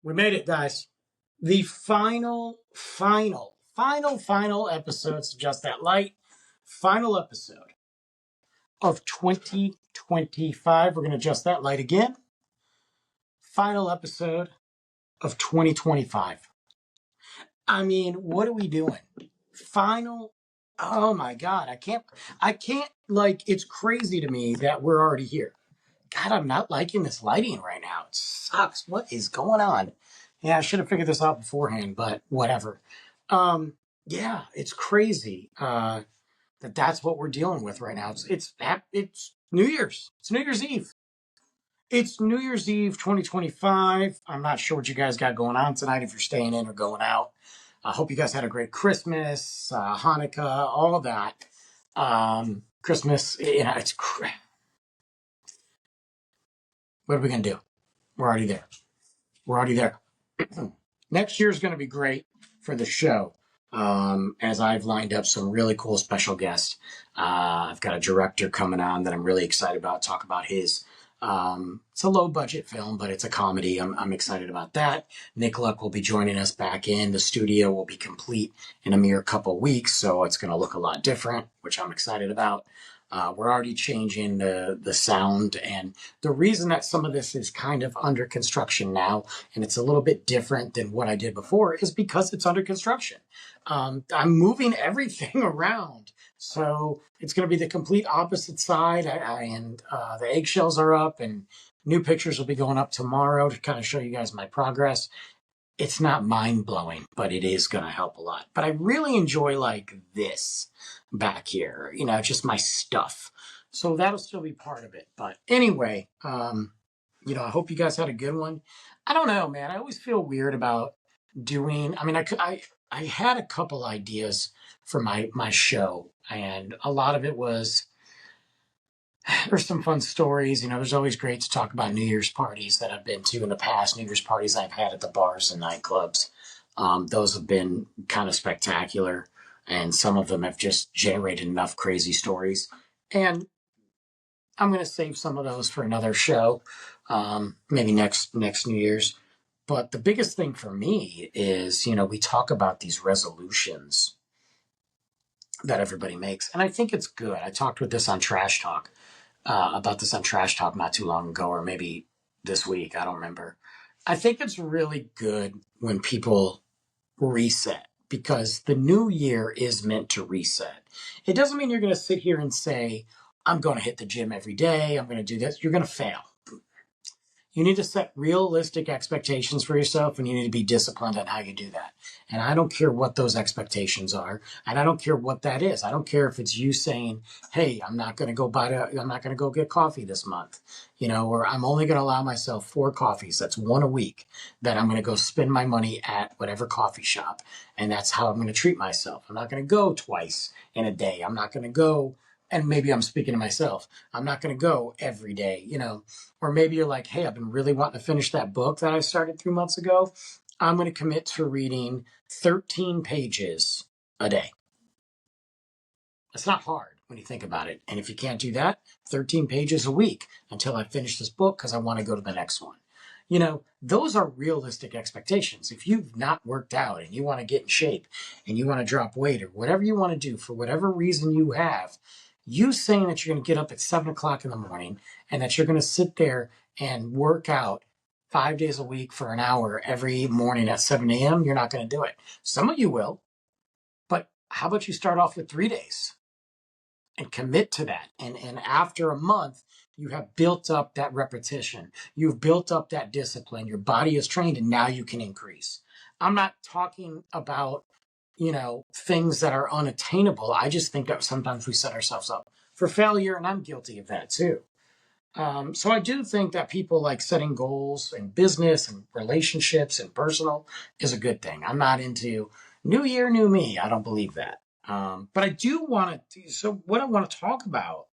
We made it, guys. The final episodes of Just That Light. Final episode of 2025. We're going to adjust that light again. Final episode of 2025. I mean, what are we doing? Final. Oh my God. I can't, like, it's crazy to me that we're already here. God, I'm not liking this lighting right now. It sucks. What is going on? Yeah, I should have figured this out beforehand, but whatever. Yeah, it's crazy that's what we're dealing with right now. It's New Year's. It's New Year's Eve. It's New Year's Eve 2025. I'm not sure what you guys got going on tonight, if you're staying in or going out. I hope you guys had a great Christmas, Hanukkah, all that. Christmas, what are we going to do? We're already there. We're already there. Next year is going to be great for the show, as I've lined up some really cool special guests. I've got a director coming on that I'm really excited about. Talk about his. It's a low budget film, but it's a comedy. I'm excited about that. Nick Luck will be joining us back in. The studio will be complete in a mere couple weeks, so it's going to look a lot different, which I'm excited about. We're already changing the sound, and the reason that some of this is kind of under construction now, and it's a little bit different than what I did before, is because it's under construction. I'm moving everything around, so it's going to be the complete opposite side. And the eggshells are up, and new pictures will be going up tomorrow to kind of show you guys my progress. It's not mind blowing, but it is going to help a lot. But I really enjoy like this back here, just my stuff. So that'll still be part of it. But anyway, I hope you guys had a good one. I don't know, man. I always feel weird about doing. I mean, I had a couple ideas for my show, and a lot of it was there's some fun stories. There's always great to talk about New Year's parties that I've been to in the past, New Year's parties I've had at the bars and nightclubs. Those have been kind of spectacular, and some of them have just generated enough crazy stories. And I'm going to save some of those for another show, maybe next New Year's. But the biggest thing for me is, we talk about these resolutions that everybody makes, and I think it's good. I talked with this on Trash Talk. About this on Trash Talk not too long ago, or maybe this week. I don't remember. I think it's really good when people reset, because the new year is meant to reset. It doesn't mean you're going to sit here and say, I'm going to hit the gym every day. I'm going to do this. You're going to fail. You need to set realistic expectations for yourself, and you need to be disciplined on how you do that. And I don't care what those expectations are, and I don't care what that is. I don't care if it's you saying, hey, I'm not going to go get coffee this month, or I'm only going to allow myself 4 coffees. That's one a week that I'm going to go spend my money at whatever coffee shop. And that's how I'm going to treat myself. I'm not going to go twice in a day. I'm not going to go, and maybe I'm speaking to myself, I'm not going to go every day, or maybe you're like, hey, I've been really wanting to finish that book that I started 3 months ago. I'm going to commit to reading 13 pages a day. It's not hard when you think about it. And if you can't do that, 13 pages a week until I finish this book, because I want to go to the next one. Those are realistic expectations. If you've not worked out and you want to get in shape and you want to drop weight, or whatever you want to do for whatever reason you have, you saying that you're going to get up at 7 o'clock in the morning and that you're going to sit there and work out 5 days a week for an hour every morning at 7 a.m., you're not going to do it. Some of you will, but how about you start off with 3 days and commit to that? And after a month, you have built up that repetition. You've built up that discipline. Your body is trained, and now you can increase. I'm not talking about things that are unattainable. I just think that sometimes we set ourselves up for failure, and I'm guilty of that too. So I do think that people like setting goals in business and relationships and personal is a good thing. I'm not into new year, new me. I don't believe that. But I do want to, so what I want to talk about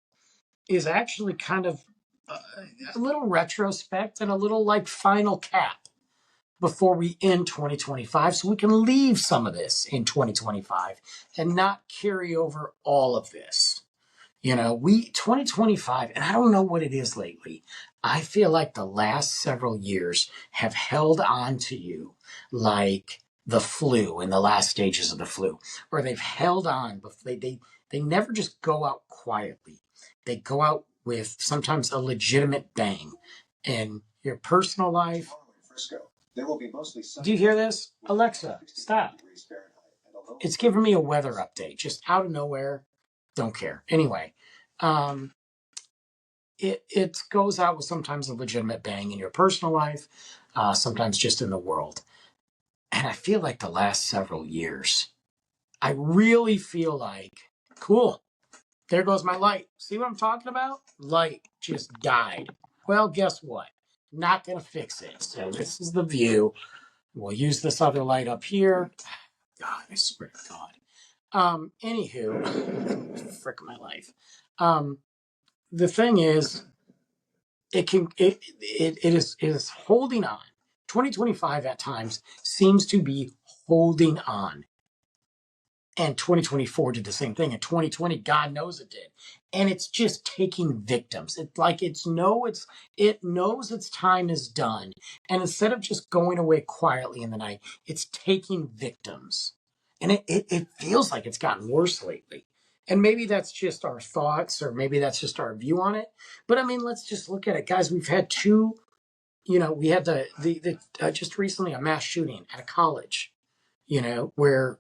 is actually kind of a little retrospect and a little like final cap before we end 2025, so we can leave some of this in 2025 and not carry over all of this. 2025, and I don't know what it is lately. I feel like the last several years have held on to you like the flu in the last stages of the flu, or they've held on, but they never just go out quietly. They go out with sometimes a legitimate bang. In your personal life, do you hear this? Alexa, stop. It's giving me a weather update just out of nowhere. Don't care. Anyway, um, it goes out with sometimes a legitimate bang in your personal life, sometimes just in the world. And I feel like the last several years, I really feel like, cool, there goes my light. See what I'm talking about? Light just died. Well, guess what? Not going to fix it. So this is the view. We'll use this other light up here. God, I swear to God. Anywho, frick my life. The thing is, it is holding on. 2025 at times seems to be holding on. And 2024 did the same thing. And 2020, God knows it did. And it's just taking victims. It knows its time is done. And instead of just going away quietly in the night, it's taking victims. And it feels like it's gotten worse lately. And maybe that's just our thoughts, or maybe that's just our view on it. But I mean, let's just look at it, guys. We've had two, we had the just recently a mass shooting at a college, where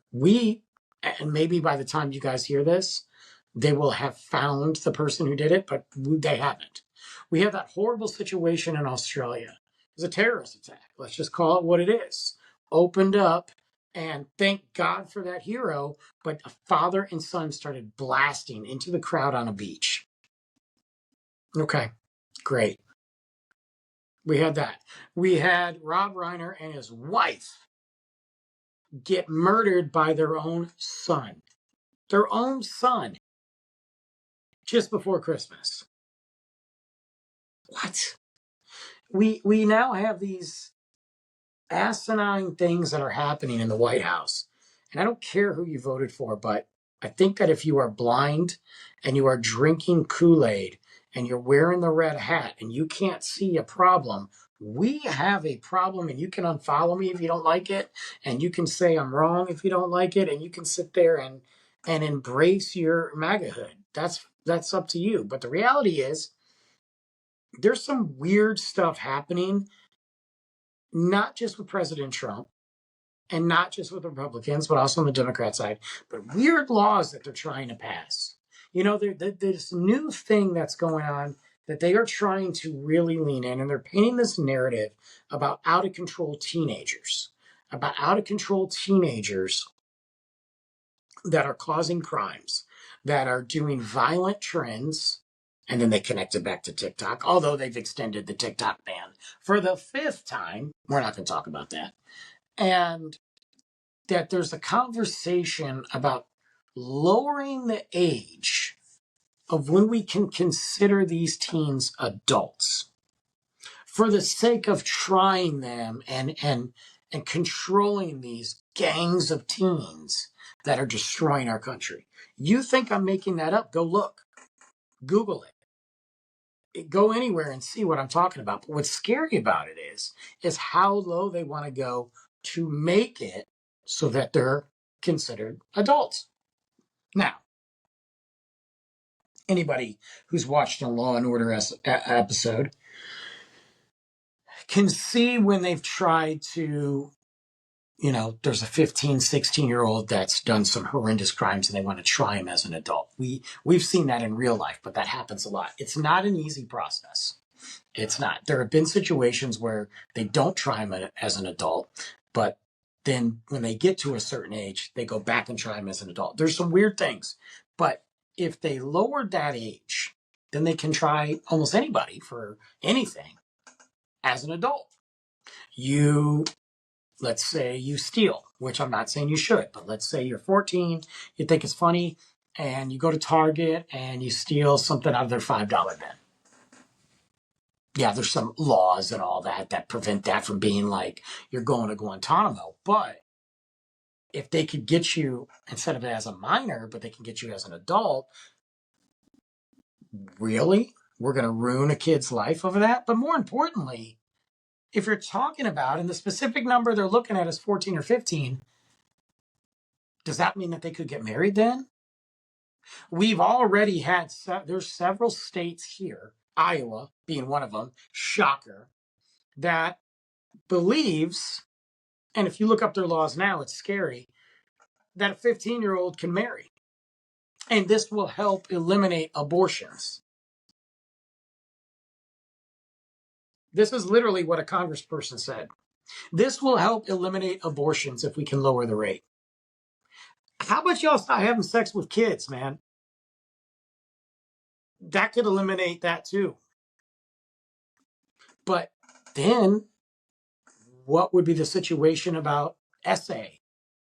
and maybe by the time you guys hear this, they will have found the person who did it, but they haven't. We have that horrible situation in Australia. It was a terrorist attack. Let's just call it what it is. Opened up, and thank God for that hero, but a father and son started blasting into the crowd on a beach. Okay, great. We had that. We had Rob Reiner and his wife get murdered by their own son. Their own son, just before Christmas. What? We now have these asinine things that are happening in the White House. And I don't care who you voted for, but I think that if you are blind and you are drinking Kool-Aid and you're wearing the red hat and you can't see a problem, we have a problem, and you can unfollow me if you don't like it, and you can say I'm wrong if you don't like it, and you can sit there and embrace your MAGAhood. That's up to you. But the reality is there's some weird stuff happening, not just with President Trump and not just with Republicans, but also on the Democrat side, but weird laws that they're trying to pass. There's this new thing that's going on that they are trying to really lean in, and they're painting this narrative about out of control teenagers, that are causing crimes, that are doing violent trends, and then they connect it back to TikTok, although they've extended the TikTok ban for the fifth time. We're not going to talk about that. And that there's a conversation about lowering the age of when we can consider these teens adults for the sake of trying them and controlling these gangs of teens that are destroying our country. You think I'm making that up? Go look. Google it. Go anywhere and see what I'm talking about. But what's scary about it is how low they want to go to make it so that they're considered adults. Now, anybody who's watched a Law and Order episode can see when they've tried to, there's a 15, 16-year-old that's done some horrendous crimes and they want to try him as an adult. We've seen that in real life, but that happens a lot. It's not an easy process. It's not. There have been situations where they don't try him as an adult, but then when they get to a certain age, they go back and try him as an adult. There's some weird things, but if they lowered that age, then they can try almost anybody for anything as an adult. Let's say you steal, which I'm not saying you should, but let's say you're 14, you think it's funny, and you go to Target and you steal something out of their $5 bin. Yeah, there's some laws and all that prevent that from being like you're going to Guantanamo. But if they could get you, instead of as a minor, but they can get you as an adult, really? we're going to ruin a kid's life over that. But more importantly, if you're talking about, and the specific number they're looking at is 14 or 15, does that mean that they could get married then? We've already had, there's several states here, Iowa being one of them, shocker, that believes, and if you look up their laws now, it's scary, that a 15-year-old can marry. And this will help eliminate abortions. This is literally what a congressperson said. This will help eliminate abortions if we can lower the rate. How about y'all stop having sex with kids, man? That could eliminate that too. But then what would be the situation about SA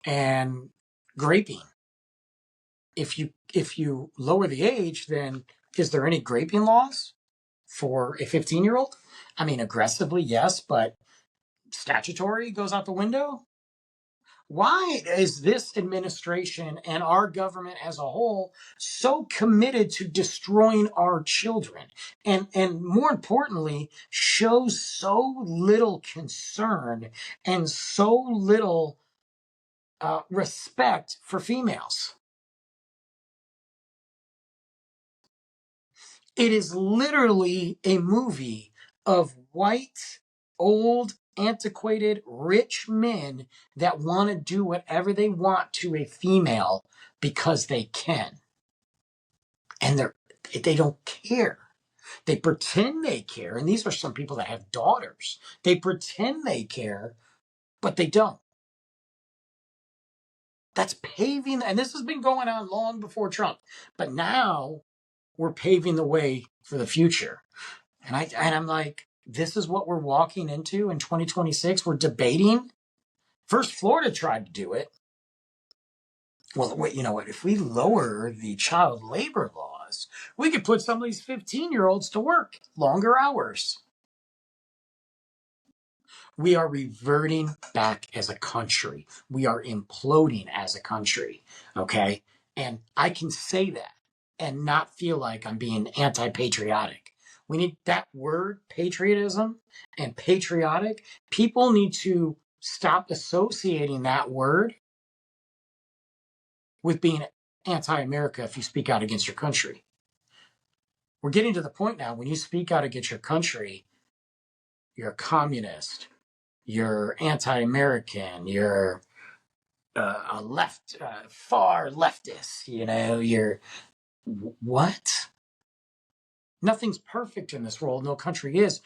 and graping? If you lower the age, then is there any graping laws for a 15-year-old? I mean, aggressively, yes, but statutory goes out the window. Why is this administration and our government as a whole so committed to destroying our children? And more importantly, shows so little concern and so little respect for females. It is literally a movie of white, old, antiquated, rich men that want to do whatever they want to a female because they can. And they don't care. They pretend they care. And these are some people that have daughters. They pretend they care, but they don't. That's paving, and this has been going on long before Trump. But now we're paving the way for the future. And I'm like, this is what we're walking into in 2026. We're debating. First, Florida tried to do it. Well, wait, you know what? If we lower the child labor laws, we could put some of these 15-year-olds to work longer hours. We are reverting back as a country. We are imploding as a country. Okay. And I can say that and not feel like I'm being anti-patriotic. We need that word, patriotism and patriotic. People need to stop associating that word with being anti-America if you speak out against your country. We're getting to the point now when you speak out against your country, you're a communist, you're anti-American, you're a far leftist, you're what? Nothing's perfect in this world. No country is.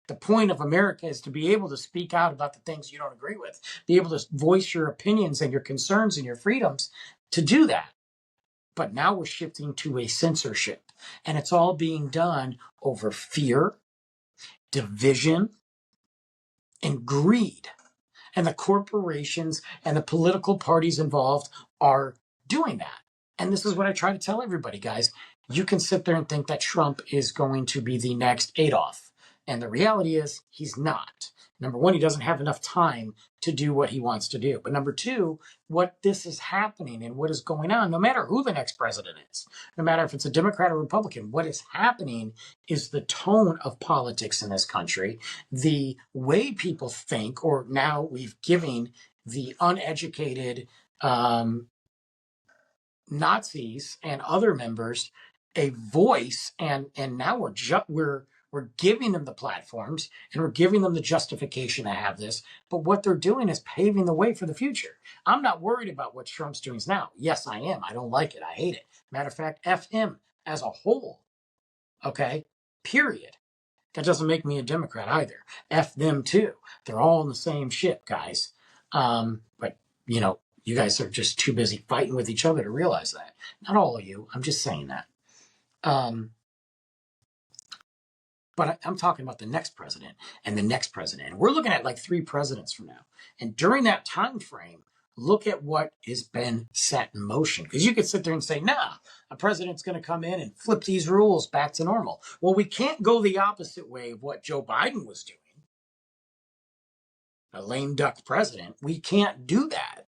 The point of America is to be able to speak out about the things you don't agree with, be able to voice your opinions and your concerns and your freedoms to do that. But now we're shifting to a censorship, and it's all being done over fear, division, and greed. And the corporations and the political parties involved are doing that. And this is what I try to tell everybody, guys. You can sit there and think that Trump is going to be the next Adolf. And the reality is, he's not. Number one, he doesn't have enough time to do what he wants to do. But number two, what this is happening and what is going on, no matter who the next president is, no matter if it's a Democrat or Republican, what is happening is the tone of politics in this country, the way people think, or now we've given the uneducated Nazis and other members a voice, and now we're giving them the platforms and we're giving them the justification to have this. But what they're doing is paving the way for the future. I'm not worried about what Trump's doing now. Yes, I am. I don't like it. I hate it. Matter of fact, F him as a whole. Okay? Period. That doesn't make me a Democrat either. F them too. They're all in the same ship, guys. But you guys are just too busy fighting with each other to realize that. Not all of you. I'm just saying that. But I'm talking about the next president and the next president. And we're looking at like 3 presidents from now. And during that time frame, look at what has been set in motion. Because you could sit there and say, nah, a president's going to come in and flip these rules back to normal. Well, we can't go the opposite way of what Joe Biden was doing. A lame duck president. We can't do that.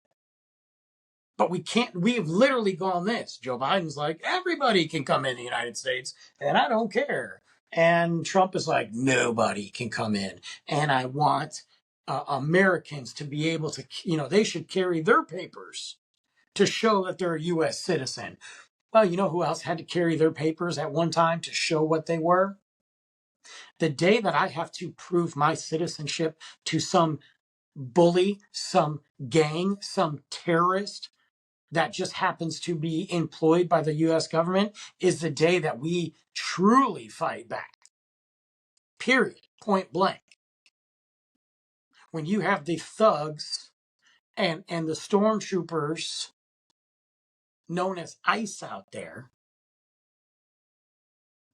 But we've literally gone this. Joe Biden's like, everybody can come in the United States, and I don't care. And Trump is like, nobody can come in. And I want Americans to be able to, they should carry their papers to show that they're a U.S. citizen. Well, you know who else had to carry their papers at one time to show what they were? The day that I have to prove my citizenship to some bully, some gang, some terrorist that just happens to be employed by the US government is the day that we truly fight back. Period. Point blank. When you have the thugs and the stormtroopers known as ICE out there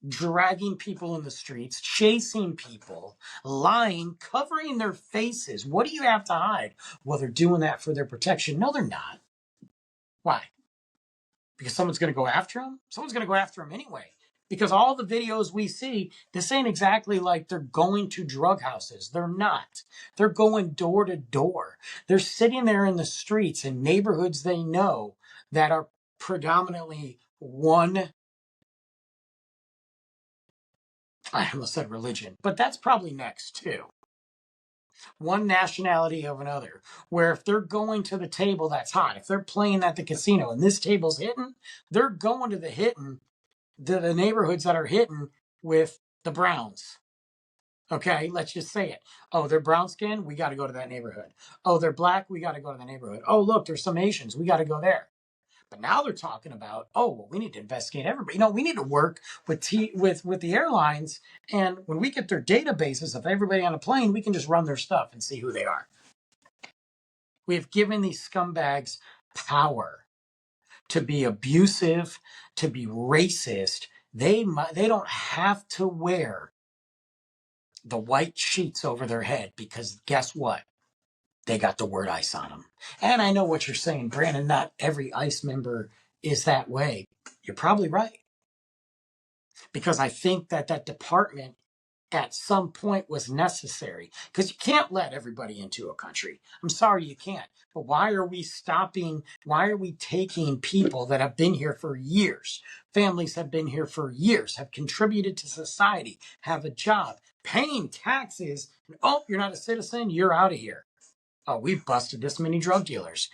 dragging people in the streets, chasing people, lying, covering their faces. What do you have to hide? Well, they're doing that for their protection. No, they're not. Why? Because someone's going to go after them? Someone's going to go after them anyway. Because all the videos we see, this ain't exactly like they're going to drug houses. They're not. They're going door to door. They're sitting there in the streets in neighborhoods they know that are predominantly one, I almost said religion, but that's probably next too. One nationality of another. Where if they're going to the table that's hot, if they're playing at the casino and this table's hitting, they're going to the neighborhoods that are hitting with the Browns. Okay, let's just say it. Oh, they're brown skinned, we got to go to that neighborhood. Oh, they're black, we got to go to the neighborhood. Oh, look, there's some Asians, we got to go there. But now they're talking about, oh, well, we need to investigate everybody. We need to work with the airlines, and when we get their databases of everybody on a plane, we can just run their stuff and see who they are. We have given these scumbags power to be abusive, to be racist. They don't have to wear the white sheets over their head because guess what? They got the word ICE on them. And I know what you're saying, Brandon, not every ICE member is that way. You're probably right. Because I think that department at some point was necessary. Because you can't let everybody into a country. I'm sorry you can't. But why are we stopping? Why are we taking people that have been here for years? Families have been here for years, have contributed to society, have a job, paying taxes. Oh, you're not a citizen? You're out of here. Oh, we've busted this many drug dealers.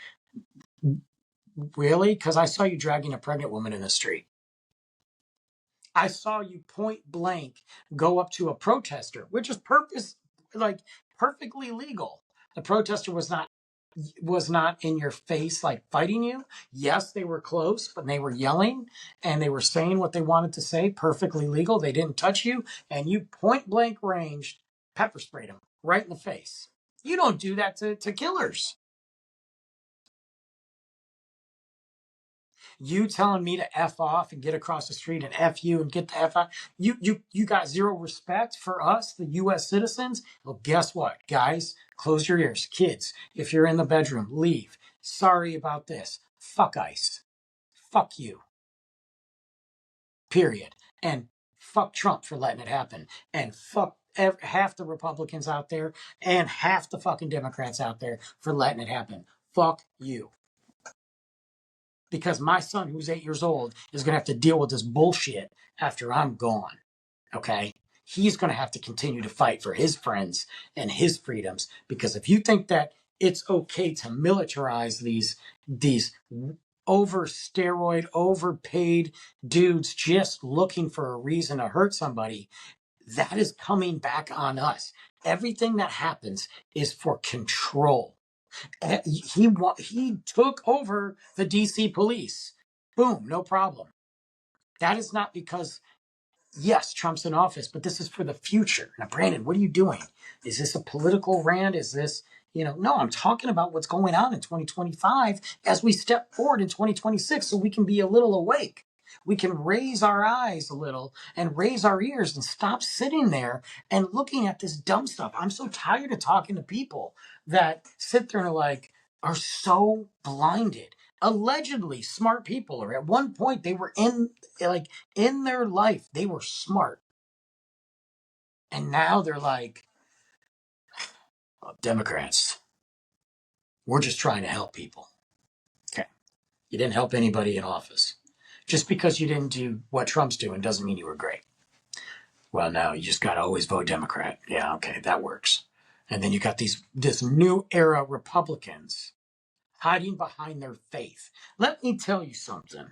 Really? Because I saw you dragging a pregnant woman in the street. I saw you point blank go up to a protester, which is perfectly legal. The protester was not in your face like fighting you. Yes, they were close, but they were yelling and they were saying what they wanted to say, perfectly legal. They didn't touch you, and you point blank ranged pepper sprayed them right in the face. You don't do that to killers. You telling me to F off and get across the street and F you and get the F out. You got zero respect for us, the US citizens? Well, guess what, guys? Close your ears. Kids, if you're in the bedroom, leave. Sorry about this. Fuck ICE. Fuck you. Period. And fuck Trump for letting it happen. And fuck half the Republicans out there and half the fucking Democrats out there for letting it happen. Fuck you. Because my son, who's 8 years old, is going to have to deal with this bullshit after I'm gone. Okay? He's going to have to continue to fight for his friends and his freedoms. Because if you think that it's okay to militarize these over steroid, overpaid dudes just looking for a reason to hurt somebody, that is coming back on us. Everything that happens is for control. He took over the DC police. Boom, no problem. That is not because, yes, Trump's in office, but this is for the future. Now, Brandon, what are you doing? Is this a political rant? Is this, no, I'm talking about what's going on in 2025 as we step forward in 2026 so we can be a little awake. We can raise our eyes a little and raise our ears and stop sitting there and looking at this dumb stuff. I'm so tired of talking to people that sit there and are so blinded. Allegedly smart people, or at one point they were in their life, they were smart. And now they're like, oh, Democrats, we're just trying to help people. Okay. You didn't help anybody in office. Just because you didn't do what Trump's doing doesn't mean you were great. Well, no, you just got to always vote Democrat. Yeah, okay, that works. And then you got this new era Republicans hiding behind their faith. Let me tell you something.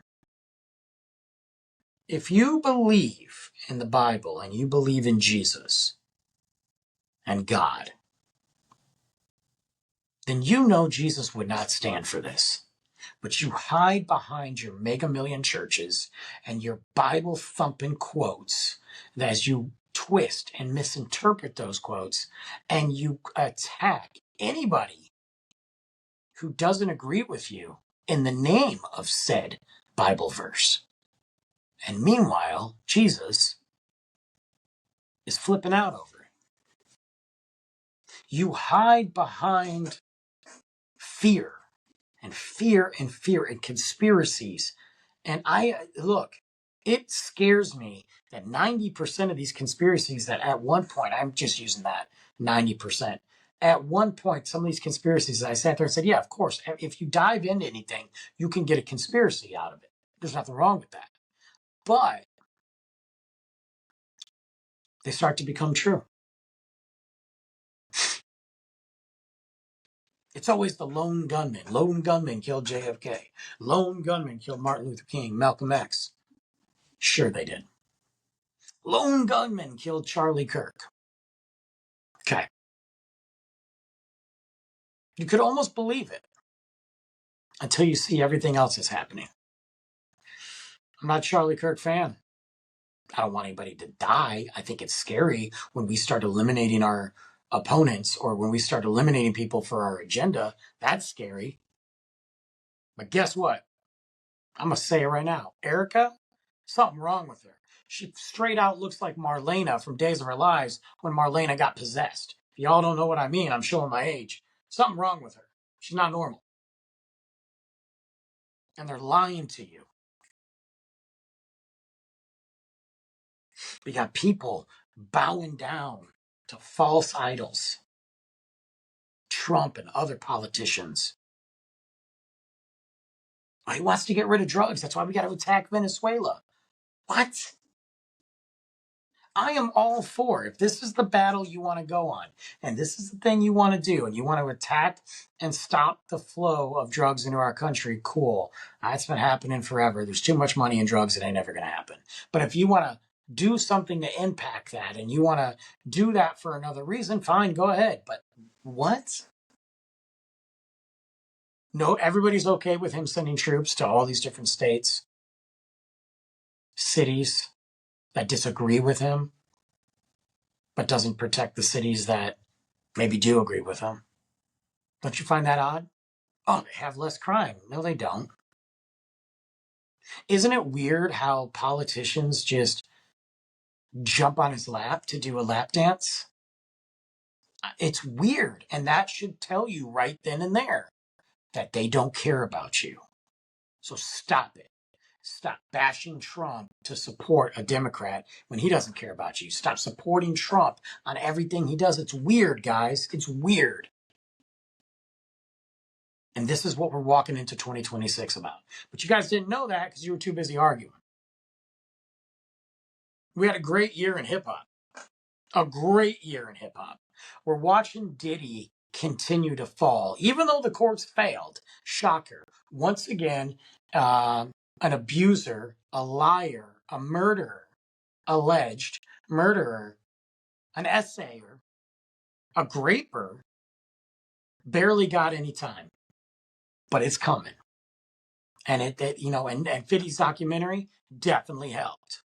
If you believe in the Bible and you believe in Jesus and God, then you know Jesus would not stand for this. But you hide behind your mega million churches and your Bible thumping quotes as you twist and misinterpret those quotes, and you attack anybody who doesn't agree with you in the name of said Bible verse. And meanwhile, Jesus is flipping out over it. You hide behind fear and fear and fear and conspiracies. And look, it scares me that 90% of these conspiracies that at one point, I'm just using that 90%. At one point, some of these conspiracies, I sat there and said, yeah, of course, if you dive into anything, you can get a conspiracy out of it. There's nothing wrong with that. But they start to become true. It's always the lone gunman. Lone gunman killed JFK. Lone gunman killed Martin Luther King, Malcolm X. Sure, they did. Lone gunman killed Charlie Kirk. Okay. You could almost believe it until you see everything else that's happening. I'm not a Charlie Kirk fan. I don't want anybody to die. I think it's scary when we start eliminating our opponents or when we start eliminating people for our agenda. That's scary. But guess what? I'm going to say it right now. Erica, something wrong with her. She straight out looks like Marlena from Days of Our Lives when Marlena got possessed. If y'all don't know what I mean, I'm showing my age. Something wrong with her. She's not normal. And they're lying to you. We got people bowing down to false idols. Trump and other politicians. Oh, he wants to get rid of drugs. That's why we got to attack Venezuela. What? I am all for, if this is the battle you want to go on, and this is the thing you want to do, and you want to attack and stop the flow of drugs into our country, cool. That's been happening forever. There's too much money in drugs. It ain't never going to happen. But if you want to do something to impact that, and you want to do that for another reason, fine, go ahead. But what? No, everybody's okay with him sending troops to all these different states, cities that disagree with him, but doesn't protect the cities that maybe do agree with him. Don't you find that odd? Oh, they have less crime. No, they don't. Isn't it weird how politicians just jump on his lap to do a lap dance? It's weird. And that should tell you right then and there that they don't care about you. So stop it. Stop bashing Trump to support a Democrat when he doesn't care about you. Stop supporting Trump on everything he does. It's weird, guys. It's weird. And this is what we're walking into 2026 about. But you guys didn't know that because you were too busy arguing. We had a great year in hip hop. A great year in hip hop. We're watching Diddy continue to fall, even though the courts failed. Shocker. Once again, an abuser, a liar, a murderer, alleged murderer, an essayer, a graper, barely got any time. But it's coming. And and 50's documentary definitely helped.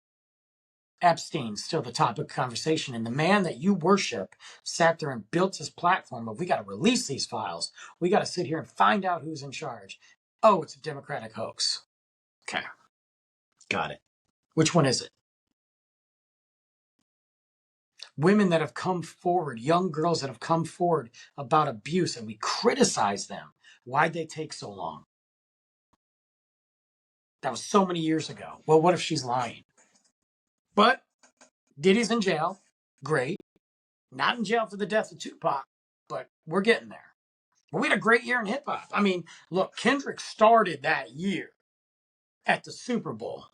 Epstein's still the topic of conversation. And the man that you worship sat there and built his platform of, we got to release these files. We got to sit here and find out who's in charge. Oh, it's a Democratic hoax. Okay. Got it. Which one is it? Women that have come forward, young girls that have come forward about abuse, and we criticize them. Why'd they take so long? That was so many years ago. Well, what if she's lying? But Diddy's in jail. Great. Not in jail for the death of Tupac, but we're getting there. But we had a great year in hip hop. I mean, look, Kendrick started that year at the Super Bowl.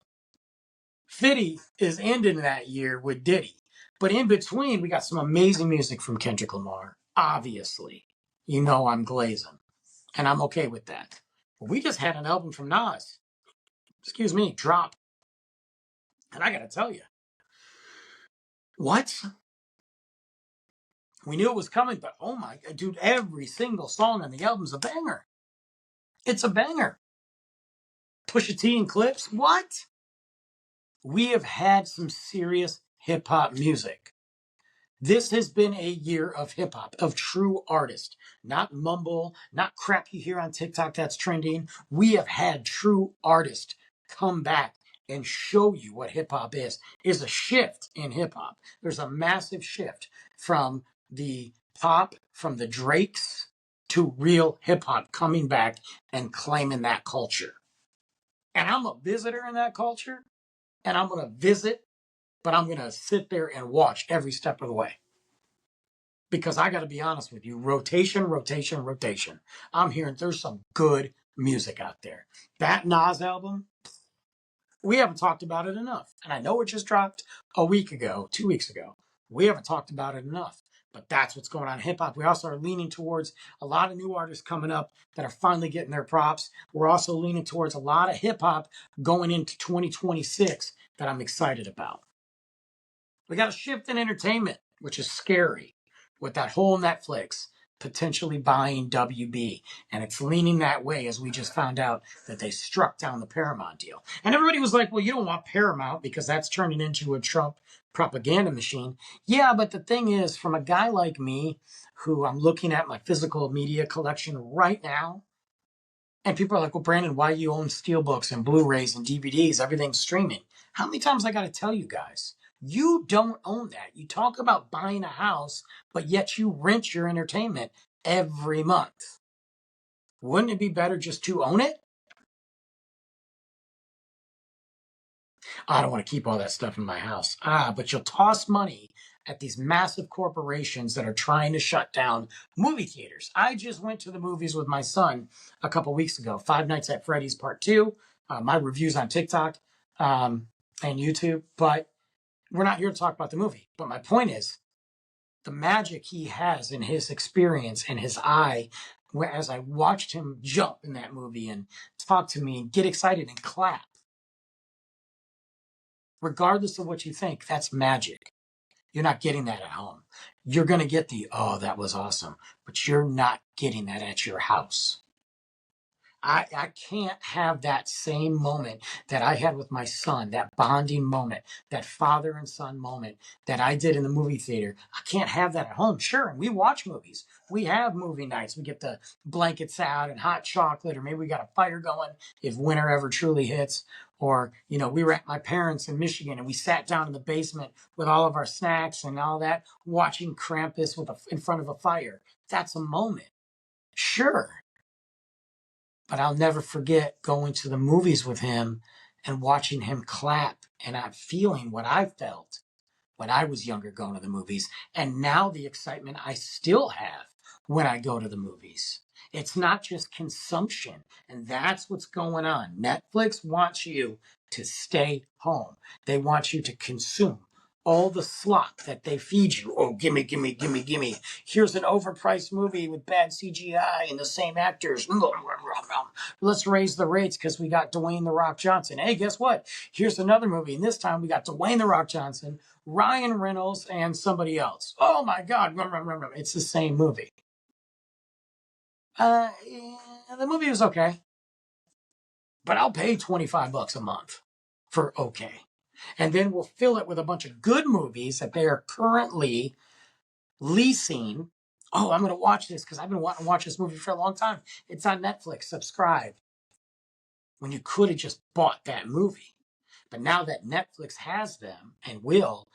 50 is ending that year with Diddy. But in between, we got some amazing music from Kendrick Lamar. Obviously, you know I'm glazing, and I'm okay with that. But we just had an album from Nas, excuse me, drop. And I got to tell you, what? We knew it was coming, but oh my God, dude, every single song on the album's a banger. It's a banger. Pusha T and Clips, what? We have had some serious hip hop music. This has been a year of hip hop, of true artists, not mumble, not crap you hear on TikTok that's trending. We have had true artists come back and show you what hip hop is. Is a shift in hip hop. There's a massive shift from the pop, from the Drakes to real hip hop coming back and claiming that culture. And I'm a visitor in that culture, and I'm going to visit, but I'm going to sit there and watch every step of the way. Because I got to be honest with you, rotation, rotation, rotation. I'm hearing there's some good music out there. That Nas album, we haven't talked about it enough. And I know it just dropped a week ago, 2 weeks ago. We haven't talked about it enough. But that's what's going on in hip hop. We also are leaning towards a lot of new artists coming up that are finally getting their props. We're also leaning towards a lot of hip hop going into 2026 that I'm excited about. We got a shift in entertainment, which is scary, with that whole Netflix potentially buying WB. And it's leaning that way as we just found out that they struck down the Paramount deal. And everybody was like, well, you don't want Paramount because that's turning into a Trump propaganda machine. Yeah, but the thing is, from a guy like me, who I'm looking at my physical media collection right now, and people are like, well, Brandon, why do you own steelbooks and Blu-rays and DVDs? Everything's streaming. How many times I got to tell you guys? You don't own that. You talk about buying a house, but yet you rent your entertainment every month. Wouldn't it be better just to own it? I don't want to keep all that stuff in my house. But you'll toss money at these massive corporations that are trying to shut down movie theaters. I just went to the movies with my son a couple weeks ago, Five Nights at Freddy's Part 2. My reviews on TikTok and YouTube. But we're not here to talk about the movie. But my point is, the magic he has in his experience and his eye, whereas I watched him jump in that movie and talk to me and get excited and clap. Regardless of what you think, that's magic. You're not getting that at home. You're going to get the, oh, that was awesome, but you're not getting that at your house. I can't have that same moment that I had with my son, that bonding moment, that father and son moment that I did in the movie theater. I can't have that at home. Sure, and we watch movies. We have movie nights. We get the blankets out and hot chocolate, or maybe we got a fire going if winter ever truly hits. Or, we were at my parents' in Michigan and we sat down in the basement with all of our snacks and all that, watching Krampus in front of a fire. That's a moment. Sure. But I'll never forget going to the movies with him and watching him clap and I'm feeling what I felt when I was younger going to the movies. And now the excitement I still have when I go to the movies. It's not just consumption. And that's what's going on. Netflix wants you to stay home. They want you to consume all the slop that they feed you. Oh, gimme, gimme, gimme, gimme. Here's an overpriced movie with bad CGI and the same actors. Let's raise the rates because we got Dwayne The Rock Johnson. Hey, guess what? Here's another movie. And this time we got Dwayne The Rock Johnson, Ryan Reynolds, and somebody else. Oh my God. It's the same movie. The movie was okay. But I'll pay $25 a month for okay. And then we'll fill it with a bunch of good movies that they are currently leasing. Oh, I'm going to watch this because I've been wanting to watch this movie for a long time. It's on Netflix. Subscribe. When you could have just bought that movie. But now that Netflix has them and will,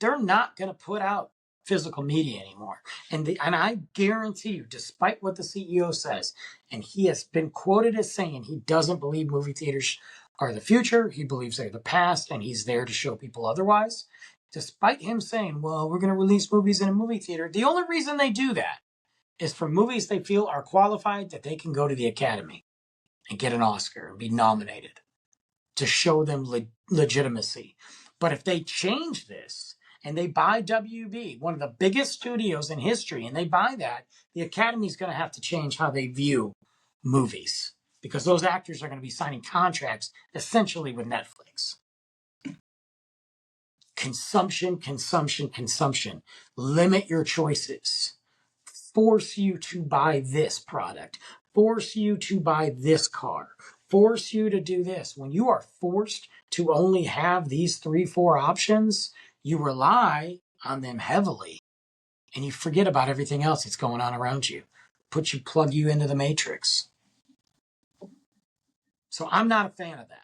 they're not going to put out physical media anymore. And I guarantee you, despite what the CEO says, and he has been quoted as saying he doesn't believe movie theaters are the future, he believes they're the past, and he's there to show people otherwise. Despite him saying, well, we're going to release movies in a movie theater, the only reason they do that is for movies they feel are qualified that they can go to the Academy and get an Oscar and be nominated to show them legitimacy. But if they change this and they buy WB, one of the biggest studios in history, and they buy that, the Academy is going to have to change how they view movies because those actors are going to be signing contracts essentially with Netflix. Consumption, consumption, consumption. Limit your choices. Force you to buy this product. Force you to buy this car. Force you to do this. When you are forced to only have these 3, 4 options, you rely on them heavily and you forget about everything else that's going on around you. Plug you into the matrix. So I'm not a fan of that.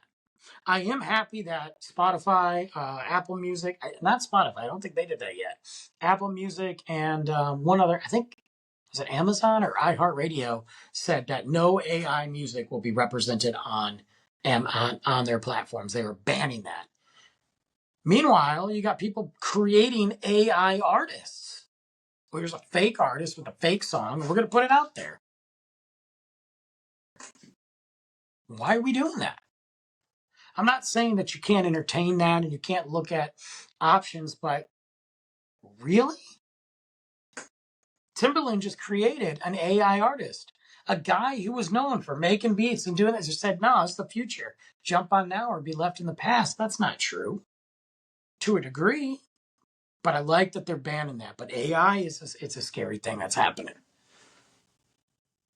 I am happy that Spotify, Apple Music, not Spotify, I don't think they did that yet. Apple Music and one other, I think, was it Amazon or iHeartRadio, said that no AI music will be represented on their platforms. They were banning that. Meanwhile, you got people creating AI artists. Well, here's a fake artist with a fake song, and we're going to put it out there. Why are we doing that? I'm not saying that you can't entertain that and you can't look at options, but really? Timbaland just created an AI artist. A guy who was known for making beats and doing this just said, no, it's the future. Jump on now or be left in the past. That's not true. To a degree. But I like that they're banning that. But AI it's a scary thing that's happening.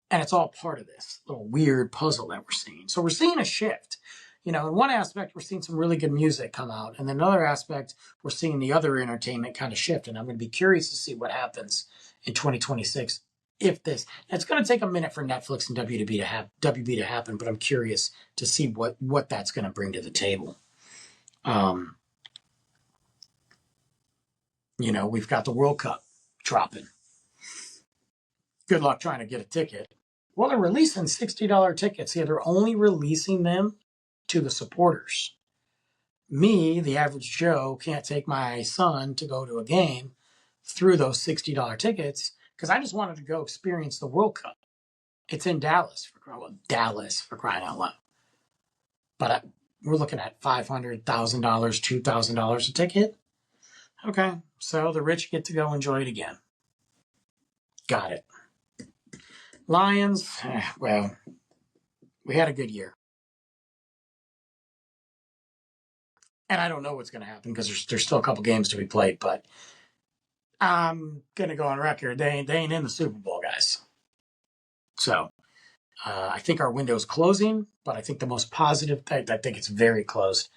And it's all part of this little weird puzzle that we're seeing. So we're seeing a shift. In one aspect, we're seeing some really good music come out. And then another aspect, we're seeing the other entertainment kind of shift. And I'm going to be curious to see what happens in 2026 if this. It's going to take a minute for Netflix and WB to happen, but I'm curious to see what that's going to bring to the table. We've got the World Cup dropping. Good luck trying to get a ticket. Well, they're releasing $60 tickets. Yeah, they're only releasing them to the supporters. Me, the average Joe, can't take my son to go to a game through those $60 tickets because I just wanted to go experience the World Cup. It's in Dallas for crying out loud. But we're looking at $500,000, $2,000 a ticket. Okay, so the rich get to go enjoy it again. Got it. Lions, well, we had a good year. And I don't know what's going to happen because there's still a couple games to be played, but I'm going to go on record. They ain't in the Super Bowl, guys. So I think our window's closing, but I think the most positive, I think it's very close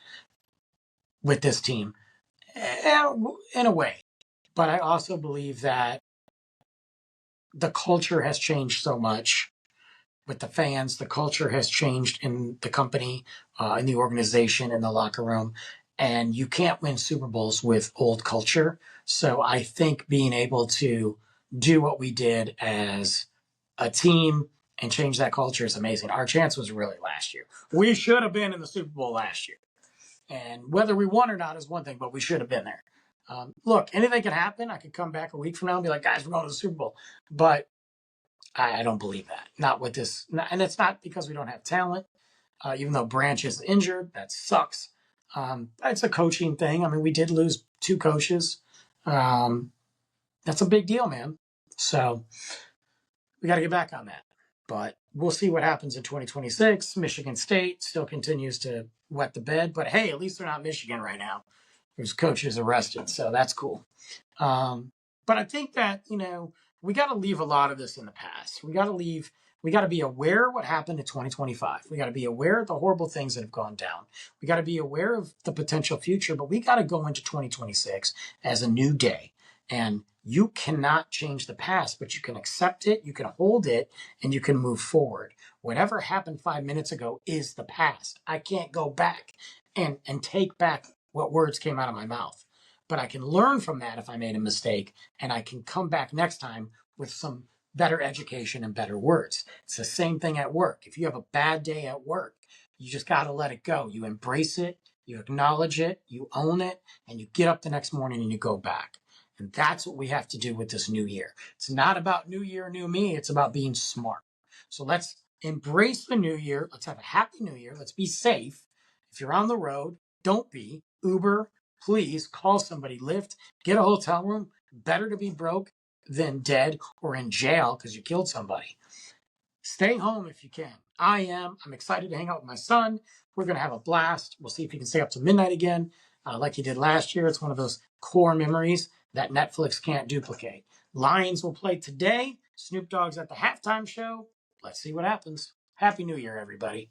with this team in a way. But I also believe that the culture has changed so much with the fans. The culture has changed in the company, in the organization, in the locker room. And you can't win Super Bowls with old culture. So I think being able to do what we did as a team and change that culture is amazing. Our chance was really last year. We should have been in the Super Bowl last year. And whether we won or not is one thing, but we should have been there. Look, anything can happen. I could come back a week from now and be like, guys, we're going to the Super Bowl. But I don't believe that. Not with this. And it's not because we don't have talent. Even though Branch is injured, that sucks. It's a coaching thing. I mean, we did lose 2 coaches. That's a big deal, man. So we got to get back on that. But we'll see what happens in 2026. Michigan State still continues to wet the bed. But hey, at least they're not Michigan right now, whose coach is arrested. So that's cool. But I think that, we got to leave a lot of this in the past. We got to be aware of what happened in 2025. We got to be aware of the horrible things that have gone down. We got to be aware of the potential future, but we got to go into 2026 as a new day. And you cannot change the past, but you can accept it, you can hold it, and you can move forward. Whatever happened 5 minutes ago is the past. I can't go back and take back what words came out of my mouth. But I can learn from that if I made a mistake, and I can come back next time with some better education and better words. It's the same thing at work. If you have a bad day at work, you just got to let it go. You embrace it, you acknowledge it, you own it, and you get up the next morning and you go back. And that's what we have to do with this new year. It's not about new year, new me. It's about being smart. So let's embrace the new year. Let's have a happy new year. Let's be safe. If you're on the road, don't be. Uber, please call somebody, Lyft, get a hotel room. Better to be broke than dead or in jail because you killed somebody. Stay home if you can. I am. I'm excited to hang out with my son. We're going to have a blast. We'll see if he can stay up to midnight again, like he did last year. It's one of those core memories that Netflix can't duplicate. Lions will play today. Snoop Dogg's at the halftime show. Let's see what happens. Happy New Year, everybody.